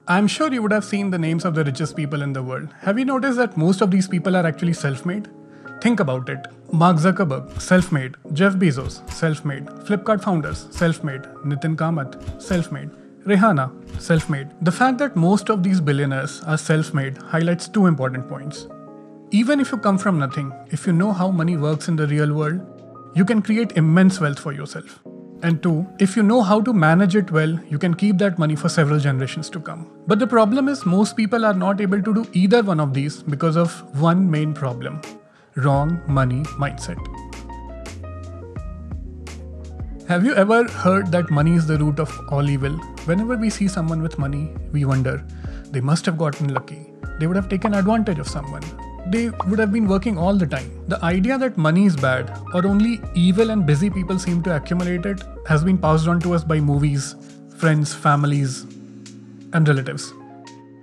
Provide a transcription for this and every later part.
I'm sure you would have seen the names of the richest people in the world. Have you noticed that most of these people are actually self-made? Think about it. Mark Zuckerberg, self-made. Jeff Bezos, self-made. Flipkart founders, self-made. Nitin Kamath, self-made. Rihanna, self-made. The fact that most of these billionaires are self-made highlights two important points. Even if you come from nothing, if you know how money works in the real world, you can create immense wealth for yourself. And two, if you know how to manage it well, you can keep that money for several generations to come. But the problem is most people are not able to do either one of these because of one main problem: wrong money mindset. Have you ever heard that money is the root of all evil? Whenever we see someone with money, we wonder, they must have gotten lucky. They would have taken advantage of someone. They would have been working all the time. The idea that money is bad or only evil and busy people seem to accumulate it has been passed on to us by movies, friends, families, and relatives.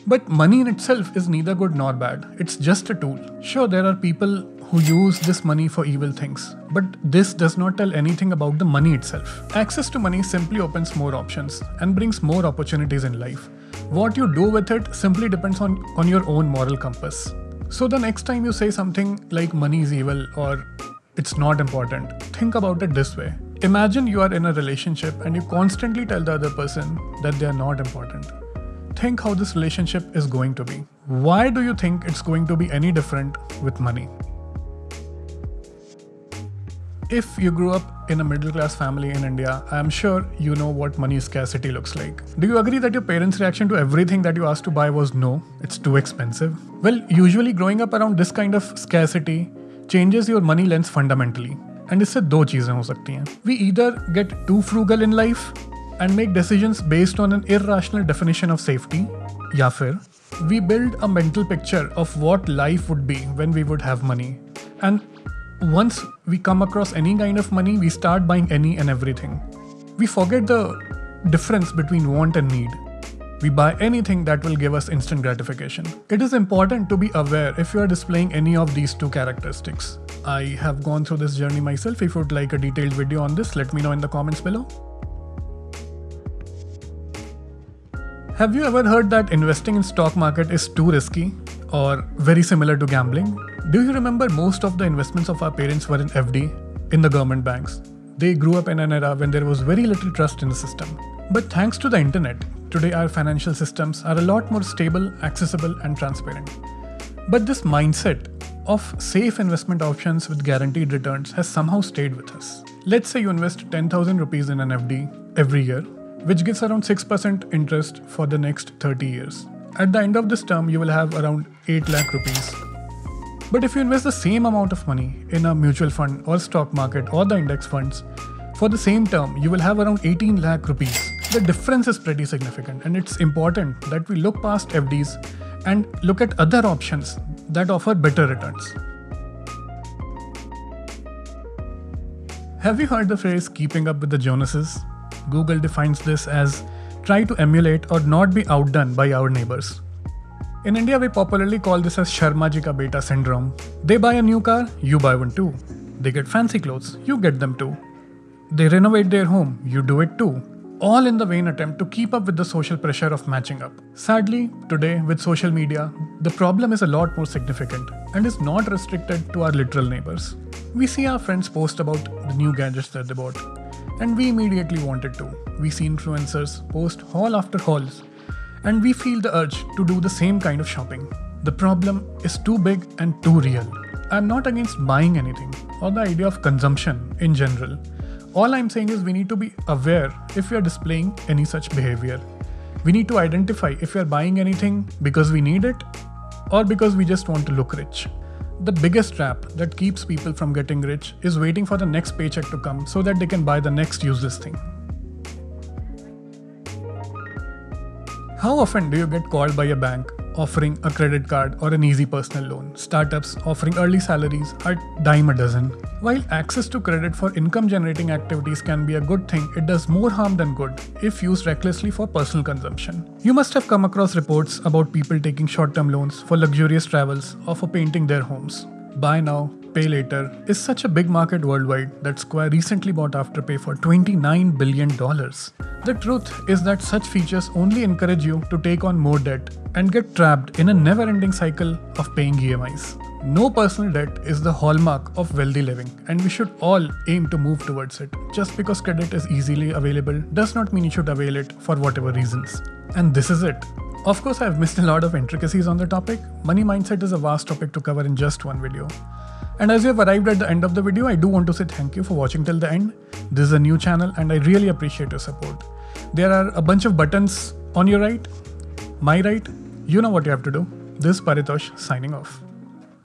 But money in itself is neither good nor bad. It's just a tool. Sure, there are people who use this money for evil things, but this does not tell anything about the money itself. Access to money simply opens more options and brings more opportunities in life. What you do with it simply depends on your own moral compass. So the next time you say something like money is evil or it's not important, think about it this way. Imagine you are in a relationship and you constantly tell the other person that they are not important. Think how this relationship is going to be. Why do you think it's going to be any different with money? If you grew up in a middle-class family in India, I am sure you know what money scarcity looks like. Do you agree that your parents' reaction to everything that you asked to buy was no, it's too expensive? Well, usually growing up around this kind of scarcity changes your money lens fundamentally. And इससे दो चीजें हो सकती हैं. We either get too frugal in life and make decisions based on an irrational definition of safety, या फिर we build a mental picture of what life would be when we would have money. And once we come across any kind of money, we start buying any and everything. We forget the difference between want and need. We buy anything that will give us instant gratification. It is important to be aware if you are displaying any of these two characteristics. I have gone through this journey myself. If you would like a detailed video on this, let me know in the comments below. Have you ever heard that investing in stock market is too risky or very similar to gambling? Do you remember most of the investments of our parents were in FD, in the government banks? They grew up in an era when there was very little trust in the system. But thanks to the internet, today our financial systems are a lot more stable, accessible and transparent. But this mindset of safe investment options with guaranteed returns has somehow stayed with us. Let's say you invest 10,000 rupees in an FD every year, which gives around 6% interest for the next 30 years. At the end of this term, you will have around 8 lakh rupees. But if you invest the same amount of money in a mutual fund or stock market or the index funds, for the same term, you will have around 18 lakh rupees. The difference is pretty significant, and it's important that we look past FDs and look at other options that offer better returns. Have you heard the phrase keeping up with the Jonases? Google defines this as try to emulate or not be outdone by our neighbors. In India, we popularly call this as Sharma Ji Ka Beta syndrome. They buy a new car, you buy one too. They get fancy clothes, you get them too. They renovate their home, you do it too. All in the vain attempt to keep up with the social pressure of matching up. Sadly, today with social media, the problem is a lot more significant and is not restricted to our literal neighbors. We see our friends post about the new gadgets that they bought, and we immediately want it too. We see influencers post haul after hauls, and we feel the urge to do the same kind of shopping. The problem is too big and too real. I'm not against buying anything or the idea of consumption in general. All I'm saying is we need to be aware if we are displaying any such behavior. We need to identify if we are buying anything because we need it or because we just want to look rich. The biggest trap that keeps people from getting rich is waiting for the next paycheck to come so that they can buy the next useless thing. How often do you get called by a bank offering a credit card or an easy personal loan? Startups offering early salaries are dime a dozen. While access to credit for income generating activities can be a good thing, it does more harm than good if used recklessly for personal consumption. You must have come across reports about people taking short-term loans for luxurious travels or for painting their homes. Buy now, pay later is such a big market worldwide that Square recently bought Afterpay for $29 billion. The truth is that such features only encourage you to take on more debt and get trapped in a never-ending cycle of paying EMIs. No personal debt is the hallmark of wealthy living, and we should all aim to move towards it. Just because credit is easily available does not mean you should avail it for whatever reasons. And this is it. Of course, I've missed a lot of intricacies on the topic. Money mindset is a vast topic to cover in just one video. And as you have arrived at the end of the video, I do want to say thank you for watching till the end. This is a new channel and I really appreciate your support. There are a bunch of buttons on your right, my right. You know what you have to do. This is Paritosh signing off.